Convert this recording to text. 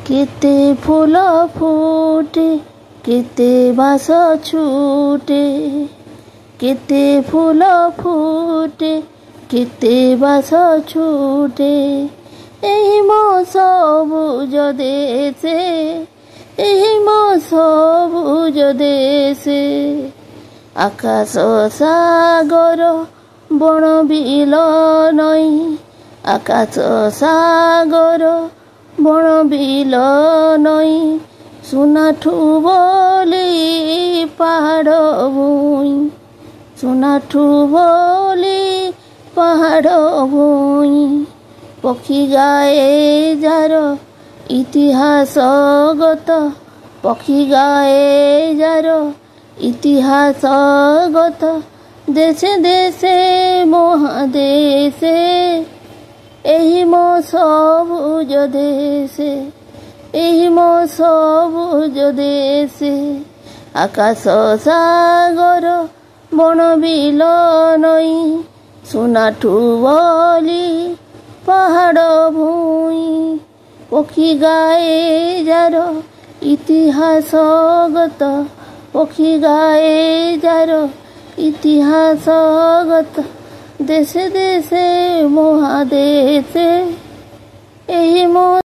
केते फूल फूटे केते बास छूटे केते फूल फूटे केते बास छूटे एही मो सबुज देशे एही मो सबुज देशे आकाश सागर बण बिल नई आकाश सागर बण बिल नई सुनाठू बोली पहाड़ भूई सुनाठू बोली पहाड़ भूई पक्षी गाए जार इतिहास गत पक्षी गाए जार इतिहास गत देशे देशे महादेशे एही मो सबुज देशे एही मो सबुज देशे आकाश सागर बण बिल नई सुनाठू बोली पहाड़ भूई पक्षी गाए जार इतिहास गत पक्षी गाए जार इतिहास गत देशे देशे महादेशे एही मो